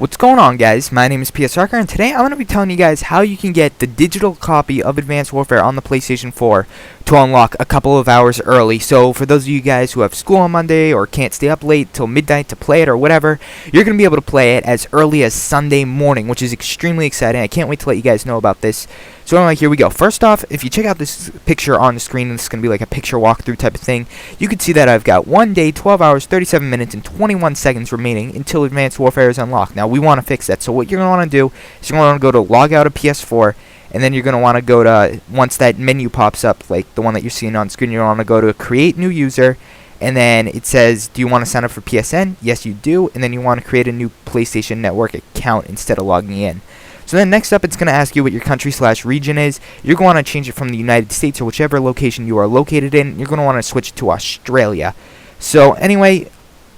What's going on, guys? My name is PS Archer, and today I'm going to be telling you guys how you can get the digital copy of Advanced Warfare on the PlayStation 4 to unlock a couple of hours early. So for those of you guys who have school on Monday or can't stay up late till midnight to play it or whatever, you're going to be able to play it as early as Sunday morning, which is extremely exciting. I can't wait to let you guys know about this. So anyway, here we go. First off, if you check out this picture on the screen, and this is going to be like a picture walkthrough type of thing, you can see that I've got 1 day, 12 hours, 37 minutes, and 21 seconds remaining until Advanced Warfare is unlocked. Now, we want to fix that. So what you're going to want to do is you're going to want to go to log out of PS4, and then you're going to want to go to, once that menu pops up, like the one that you're seeing on screen, you're going to want to go to create new user, and then it says, do you want to sign up for PSN? Yes, you do. And then you want to create a new PlayStation Network account instead of logging in. So then next up, it's going to ask you what your country/region is. You're going to want to change it from the United States or whichever location you are located in. You're going to want to switch it to Australia. So anyway,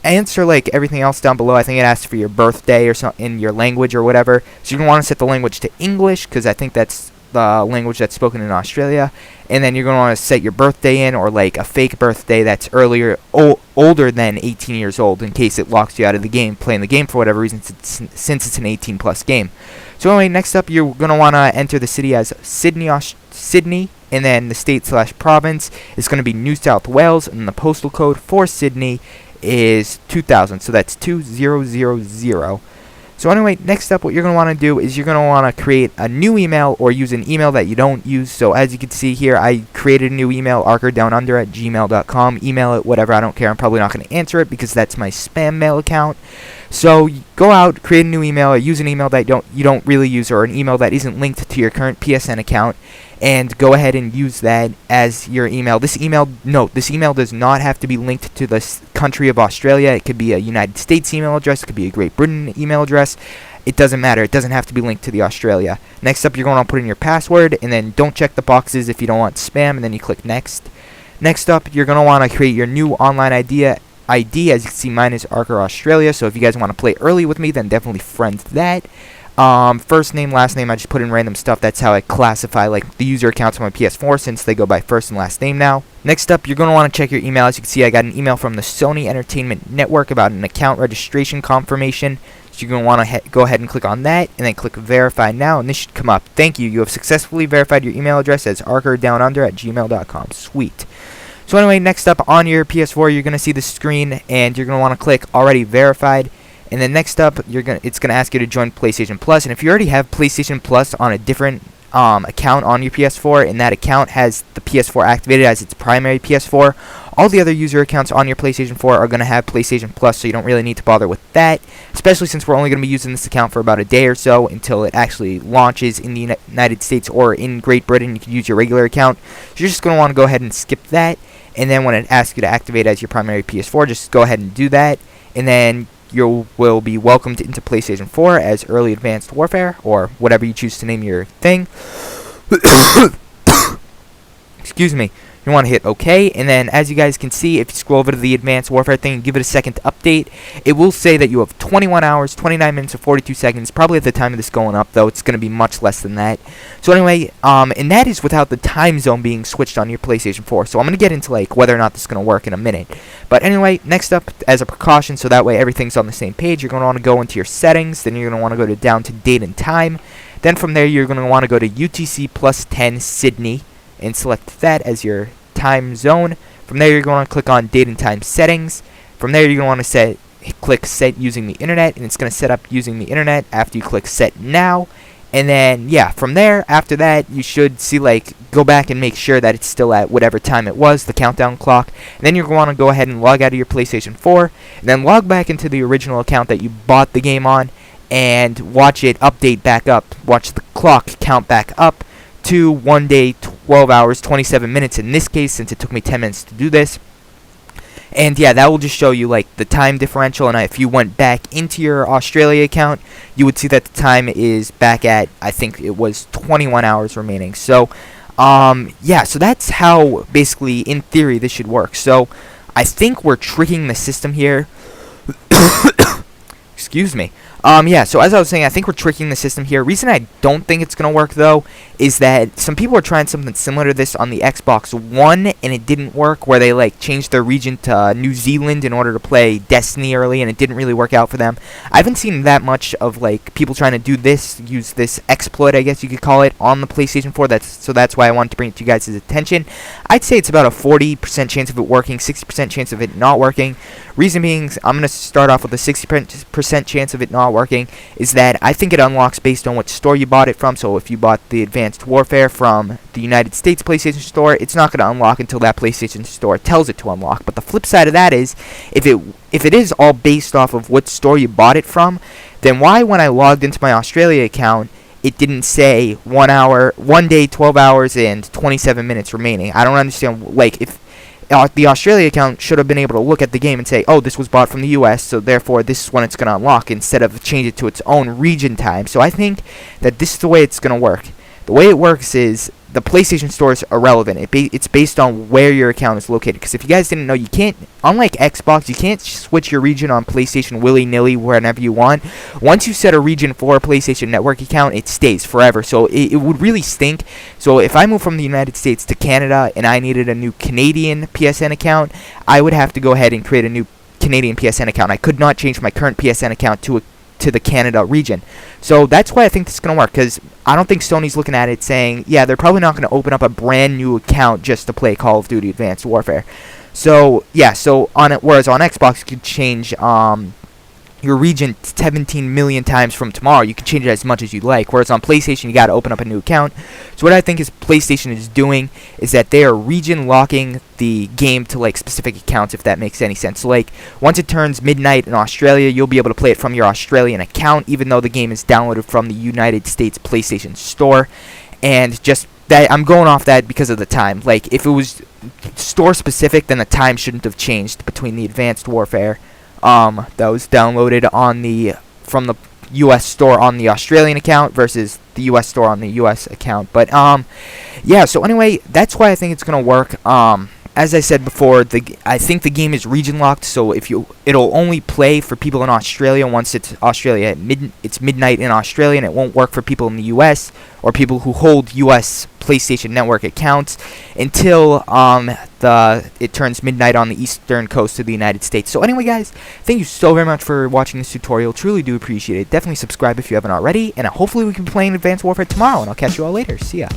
answer like everything else down below. I think it asks for your birthday or something in your language or whatever. So you're going to want to set the language to English because I think that's the language that's spoken in Australia. And then you're going to want to set your birthday in, or like a fake birthday that's older than 18 years old, in case it locks you out of the game, playing the game for whatever reason, since it's an 18 plus game. So anyway, next up, you're going to want to enter the city as Sydney, and then the state/province is going to be New South Wales, and the postal code for Sydney is 2000, so that's 2000. So anyway, next up, what you're going to want to do is you're going to want to create a new email or use an email that you don't use. So as you can see here, I created a new email, archerdownunder@gmail.com. Email it, whatever, I don't care. I'm probably not going to answer it because that's my spam mail account. So go out, create a new email, or use an email that you don't really use, or an email that isn't linked to your current PSN account, and go ahead and use that as your email. This email does not have to be linked to the country of Australia. It could be a United States email address. It could be a Great Britain email address. It doesn't matter. It doesn't have to be linked to the Australia. Next up, you're going to put in your password, and then don't check the boxes if you don't want spam, and then you click next. Next up, you're going to want to create your new online ID. As you can see, mine is Archer Australia, so if you guys want to play early with me, then definitely friend that. First name, last name, I just put in random stuff. That's how I classify like the user accounts on my PS4, since they go by first and last name now. Next up, you're going to want to check your email. As you can see, I got an email from the Sony Entertainment Network about an account registration confirmation. So you're going to want to go ahead and click on that, and then click verify now, and this should come up. Thank you. You have successfully verified your email address as archerdownunder@gmail.com. Sweet. So anyway, next up on your PS4, you're going to see the screen, and you're going to want to click already verified. And then next up, it's going to ask you to join PlayStation Plus. And if you already have PlayStation Plus on a different account on your PS4, and that account has the PS4 activated as its primary PS4, all the other user accounts on your PlayStation 4 are going to have PlayStation Plus, so you don't really need to bother with that, especially since we're only going to be using this account for about a day or so until it actually launches in the United States or in Great Britain. You can use your regular account. So you're just going to want to go ahead and skip that, and then when it asks you to activate as your primary PS4, just go ahead and do that, and then you will be welcomed into PlayStation 4 as Early Advanced Warfare, or whatever you choose to name your thing. Excuse me. You want to hit OK, and then as you guys can see, if you scroll over to the Advanced Warfare thing and give it a second to update, it will say that you have 21 hours, 29 minutes, and 42 seconds. Probably at the time of this going up, though, it's going to be much less than that. So anyway, and that is without the time zone being switched on your PlayStation 4. So I'm going to get into like whether or not this is going to work in a minute. But anyway, next up, as a precaution, so that way everything's on the same page, you're going to want to go into your settings. Then you're going to want to go down to date and time. Then from there, you're going to want to go to UTC plus 10 Sydney, and select that as your time zone. From there, you're going to click on date and time settings. From there, you're going to want to click set using the internet, and it's going to set up using the internet after you click set now. And then yeah, from there, after that, you should see like go back and make sure that it's still at whatever time it was, the countdown clock. And then you're going to want to go ahead and log out of your PlayStation 4, and then log back into the original account that you bought the game on, and watch it update back up. Watch the clock count back up to 1 day, 12 hours, 27 minutes in this case, since it took me 10 minutes to do this. And yeah, that will just show you like the time differential, and if you went back into your Australia account, you would see that the time is back at, I think it was 21 hours remaining. So yeah, so that's how basically in theory this should work. So I think we're tricking the system here. Excuse me. Yeah, so as I was saying, I think we're tricking the system here. Reason I don't think it's going to work, though, is that some people are trying something similar to this on the Xbox One, and it didn't work, where they, like, changed their region to New Zealand in order to play Destiny early, and it didn't really work out for them. I haven't seen that much of, like, people trying to do this, use this exploit, I guess you could call it, on the PlayStation 4, so that's why I wanted to bring it to you guys' attention. I'd say it's about a 40% chance of it working, 60% chance of it not working. Reason being, I'm going to start off with a 60% chance of it not working, is that I think it unlocks based on what store you bought it from. So if you bought the Advanced Warfare from the United States PlayStation Store, it's not going to unlock until that PlayStation Store tells it to unlock. But the flip side of that is, if it is all based off of what store you bought it from, then why, when I logged into my Australia account, it didn't say 1 day, 12 hours, and 27 minutes remaining? I don't understand. Like, if the Australia account should have been able to look at the game and say, oh, this was bought from the US, so therefore this is when it's going to unlock, instead of change it to its own region time. So I think that this is the way it's going to work. The way it works is the PlayStation Store is irrelevant. It's based on where your account is located. Because if you guys didn't know, you can't, unlike Xbox, you can't switch your region on PlayStation willy-nilly whenever you want. Once you set a region for a PlayStation Network account, it stays forever. So it would really stink. So if I move from the United States to Canada and I needed a new Canadian PSN account, I would have to go ahead and create a new Canadian PSN account. I could not change my current PSN account to the Canada region. So that's why I think this is going to work, because I don't think Sony's looking at it saying, yeah, they're probably not going to open up a brand new account just to play Call of Duty Advanced Warfare. So yeah, so whereas on Xbox you could change your region 17 million times from tomorrow. You can change it as much as you like. Whereas on PlayStation, you got to open up a new account. So what I think is PlayStation is doing is that they are region locking the game to like specific accounts, if that makes any sense. So like once it turns midnight in Australia, you'll be able to play it from your Australian account, even though the game is downloaded from the United States PlayStation Store. And just that, I'm going off that because of the time. Like if it was store specific, then the time shouldn't have changed between the Advanced Warfare that was downloaded from the US store on the Australian account versus the US store on the US account. But yeah, so anyway, that's why I think it's gonna work. As I said before, I think the game is region locked, so it'll only play for people in Australia once it's it's midnight in Australia, and it won't work for people in the US or people who hold US PlayStation Network accounts until it turns midnight on the eastern coast of the United States. So anyway, guys, thank you so very much for watching this tutorial. Truly do appreciate it. Definitely subscribe if you haven't already, and hopefully we can be playing Advanced Warfare tomorrow, and I'll catch you all later. See ya.